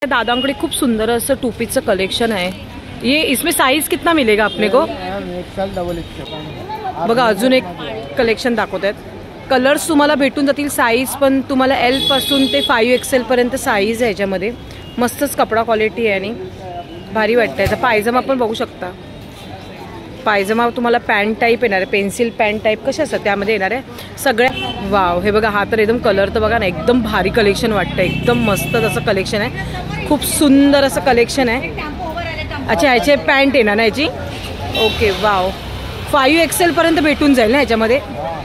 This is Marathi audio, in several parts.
दादांकडे खूप सुंदर असं टोपीचं कलेक्शन आहे। ये इसमें साइज कितना मिलेगा अपने को? XL double XL। बघा अजून एक कलेक्शन दाखवत आहेत। कलर्स तुम्हाला भेटून जातील, साइज पण तुम्हाला L पासून ते 5XL पर्यंत साइज आहे याच्यामध्ये। मस्तच कपडा क्वालिटी आहे आणि भारी वाटतं। याचा पायजमा पण बघू शकता। पायजमा तुम्हाला पॅन्ट टाइप येणार आहे, पेन्सिल पॅन्ट टाइप कसे असतात त्यामध्ये येणार आहे सगळ्या। वाव, हे बघा हा तर एकदम कलर तर बघा ना, एकदम भारी कलेक्शन वाटतं, एकदम मस्त असं कलेक्शन आहे, खूप सुंदर असं कलेक्शन आहे। अच्छा याचे पॅन्ट येणार ना याची? ओके वाव, 5XL पर्यंत भेटून जाईल ना याच्यामध्ये।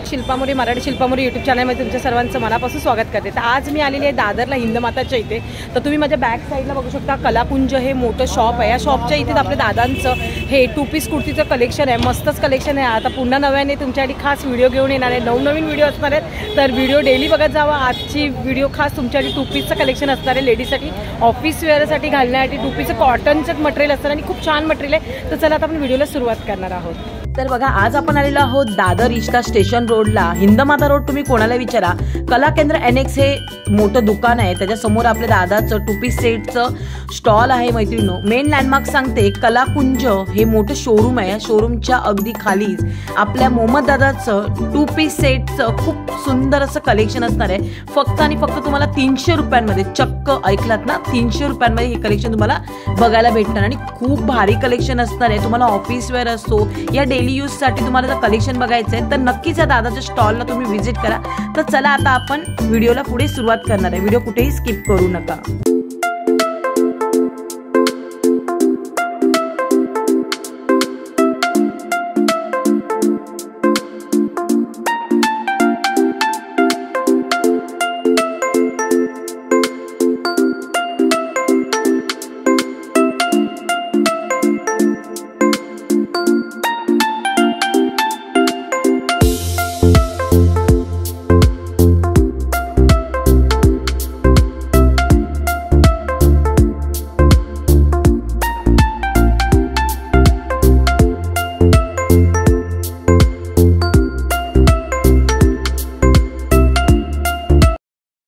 शिल्पा मोरे, मराठी शिल्पा मोरे यूट्यूब चॅनलमध्ये तुमच्या सर्वांचं मनापासून स्वागत करते। तर आज मी आलेली आहे दादरला हिंदमाताच्या इथे। तर तुम्ही माझ्या बॅक साईडला बघू शकता कलापुंज हे मोठं शॉप आहे। या शॉपच्या इथे आपल्या दादांचं हे 2 पीस कुर्तीचं कलेक्शन आहे, मस्तच कलेक्शन आहे। आता पुन्हा नव्याने तुमच्यासाठी खास व्हिडिओ घेऊन येणार आहे, नवनवीन व्हिडिओ असणार आहेत, तर व्हिडिओ डेली बघत जावा। आजची व्हिडिओ खास तुमच्यासाठी 2 पीसचं कलेक्शन असणार आहे, लेडीजसाठी ऑफिस वेअरसाठी घालण्यासाठी 2 पीसचं कॉटनचं मटेरियल असणार आणि खूप छान मटेरियल आहे। तर चला आता आपण व्हिडिओला सुरुवात करणार आहोत। तर बघा आज आपण आलेलो आहोत दादर इष्टा स्टेशन रोडला, हिंदमाता रोड तुम्ही कोणाला विचारा, कला केंद्र NX हे मोठं दुकान आहे, त्याच्यासमोर आपल्या दादाचं 2 पीस सेटचं स्टॉल आहे। मैत्रिणींनो, मेन लँडमार्क सांगते कलाकुंज हे मोठं शोरूम आहे। शोरूमच्या अगदी खालीच आपल्या मोहम्मद दादाचं 2 पीस सेटचं खूप सुंदर असं कलेक्शन असणार आहे। फक्त आणि फक्त तुम्हाला 300 रुपयांमध्ये, चक्क ऐकलात ना, 300 रुपयांमध्ये हे कलेक्शन तुम्हाला बघायला भेटणार आणि खूप भारी कलेक्शन असणार आहे। तुम्हाला ऑफिस वेअर असतो या डेली यूज साठी तुम्हाला जर कलेक्शन बघायचं आहे तर नक्कीच या दादाच्या स्टॉलला तुम्ही व्हिजिट करा। तर चला आता आपण व्हिडिओला पुढे सुरुवात करणार आहे, व्हिडिओ कुठेही स्किप करू नका।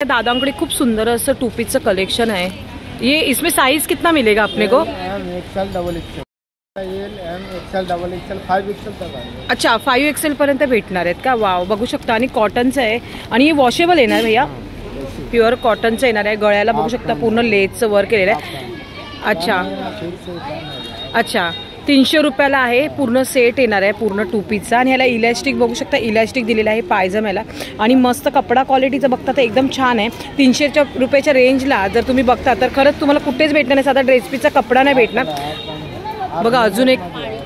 दादांकडे खूप सुंदर असं 2 पीसचं कलेक्शन आहे। ये इसमें साइज कितना मिलेगा अपने को? XL double XL, XL double XL, 5XL तक आहे। अच्छा 5XL पर्यंत भेटणार आहेत का? वाव, बघू शकता आणि कॉटनचं आहे आणि हे वॉशेबल येणार भैया, प्युअर कॉटनचं येणार आहे। गळ्याला बघू शकता पूर्ण लेसचं वर्क केलेलं आहे। अच्छा अच्छा, 300 रुपयाला आहे, पूर्ण सेट येणार आहे पूर्ण 2 पीसचा आणि ह्याला इलॅस्टिक बघू शकता, इलॅस्टिक दिलेलं आहे पायजम्याला आणि मस्त कपडा क्वालिटीचं बघता तर एकदम छान आहे। 300 रुपयाच्या रेंजला जर तुम्ही बघता तर खरंच तुम्हाला कुठेच भेटणार नाही, साधा ड्रेस पीसचा कपडा नाही भेटणार। बघा अजून एक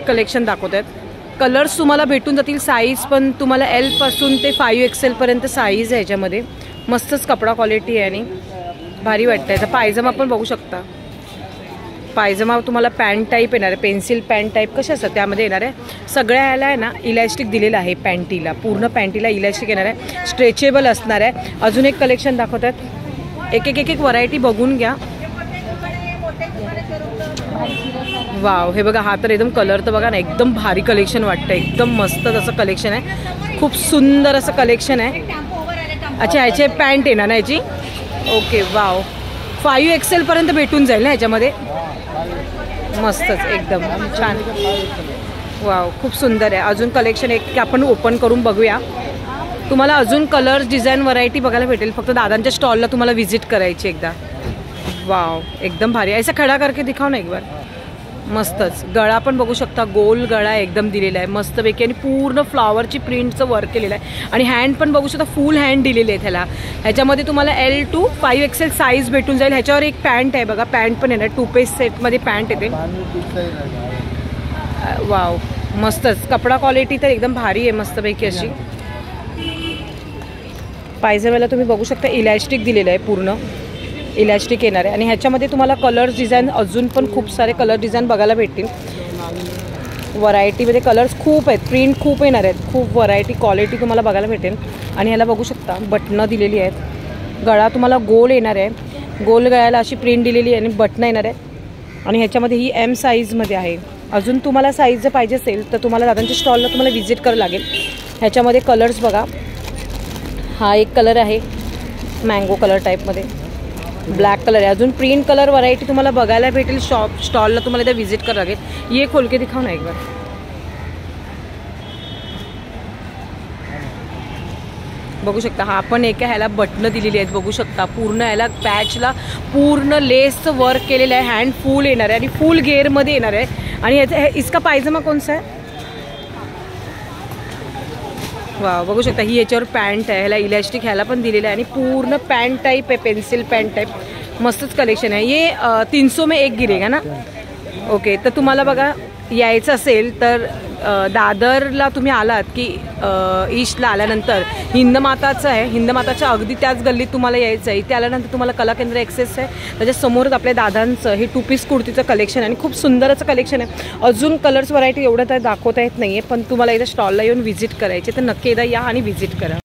कलेक्शन दाखवत आहेत। कलर्स तुम्हाला भेटून जातील, साइज पण तुम्हाला L पासून ते 5XL पर्यंत साइज आहे याच्यामध्ये। मस्तच कपडा क्वालिटी आहे आणि भारी वाटतं। याचा पायजमा पण बघू शकता, पायजमा तुम्हाला पॅन्ट टाइप येणार आहे, पेन्सिल पॅन्ट टाइप कसे असतात त्यामध्ये येणार आहे। सगळ्या ह्याला आहे ना इलॅस्टिक दिलेलं आहे, पॅन्टीला पूर्ण पॅन्टीला इलॅस्टिक येणार आहे, स्ट्रेचेबल असणार आहे। अजून एक कलेक्शन दाखवतात, एक व्हरायटी बघून घ्या। वाव, हे बघा हा तर एकदम कलर तर बघा ना, एकदम भारी कलेक्शन वाटतं, एकदम मस्त असं कलेक्शन आहे, खूप सुंदर असं कलेक्शन आहे। अच्छा याचे पॅन्ट येणार ना याची? ओके वाव, 5XL पर्यंत भेटून जाईल ना याच्यामध्ये, मस्तच एकदम छान। वाव, खूप सुंदर आहे। अजून कलेक्शन एक आपण ओपन करून बघूया, तुम्हाला अजून कलर्स डिझाईन व्हरायटी बघायला भेटेल। फक्त दादांच्या स्टॉलला तुम्हाला व्हिजिट करायची एकदा। वाव, एकदम भारी, ऐसा खडा करके दिखाव ना एक बार। मस्तच गळा पण बघू शकता, गोल गळा एकदम दिलेला आहे मस्तपैकी आणि पूर्ण फ्लॉवरची प्रिंटचं वर्क केलेलं आहे आणि हँड पण बघू शकता, फुल हँड दिलेले आहे त्याला। ह्याच्यामध्ये तुम्हाला L to 5XL साइज भेटून जाईल। ह्याच्यावर एक पॅन्ट आहे बघा, पॅन्ट पण येणार, 2 पीस सेटमध्ये पॅन्ट येते। वाव, मस्तच कपडा क्वालिटी तर एकदम भारी आहे मस्तपैकी अशी। पायजम्याला तुम्ही बघू शकता इलॅस्टिक दिलेलं आहे, पूर्ण इलॅस्टिक येणार आहे आणि ह्याच्यामध्ये तुम्हाला कलर्स डिझाईन अजून पण खूप सारे कलर डिझाईन बघायला भेटतील। व्हरायटीमध्ये कलर्स खूप आहेत, प्रिंट खूप येणार आहेत, खूप व्हरायटी क्वालिटी तुम्हाला बघायला भेटेल। आणि ह्याला बघू शकता बटणं दिलेली आहेत, गळा तुम्हाला गोल येणार आहे, गोल गळ्याला अशी प्रिंट दिलेली आहे आणि बटणं येणार आहे आणि ह्याच्यामध्ये ही M साईजमध्ये आहे। अजून तुम्हाला साईज जर पाहिजे असेल तर तुम्हाला दादांच्या स्टॉलला तुम्हाला व्हिजिट करावं लागेल। ह्याच्यामध्ये कलर्स बघा, हा एक कलर आहे मँगो कलर टाईपमध्ये, ब्लॅक कलर आहे. अजून प्रिंट कलर व्हरायटी तुम्हाला बघायला भेटेल. स्टॉलला तुम्हाला इथं व्हिजिट करावं लागेल. ये खोल के दिखाओ ना एक बार. बघू शकता हा पण एका ह्याला बटणं दिलेली आहेत. बघू शकता पूर्ण ह्याला पॅचला पूर्ण लेसचं वर्क केलेलं आहे. हँड फुल येणार आहे आणि फुल गेअरमध्ये येणार आहे. आणि ह्याचा इसका पायजमा कोणसा आहे? वा बघू शकता ही याच्यावर पॅन्ट आहे. ह्याला इलॅस्टिक ह्याला पण दिलेलं आहे आणि पूर्ण पॅन्ट टाईप आहे. पेन्सिल पॅन्ट टाईप मस्तच कलेक्शन आहे. ये 300 में एक गिरेगा ना. ओके तर तुम्हाला बघा यायचं असेल तर दादरला तुम्ही आलात की ईस्टला आल्यानंतर हिंदमाताचं आहे. हिंदमाताच्या अगदी त्याच गल्लीत तुम्हाला यायचं आहे. इथे आल्यानंतर तुम्हाला कला केंद्र ॲक्सेस आहे. त्याच्यासमोरच आपल्या दादांचं हे 2 पीस कुर्तीचं कलेक्शन आहे आणि खूप सुंदर असं कलेक्शन आहे. अजून कलर्स व्हरायटी एवढं तर दाखवता येत नाही आहे पण तुम्हाला इथं स्टॉलला येऊन व्हिजिट करायचे तर नक्की एकदा या आणि व्हिजिट करा.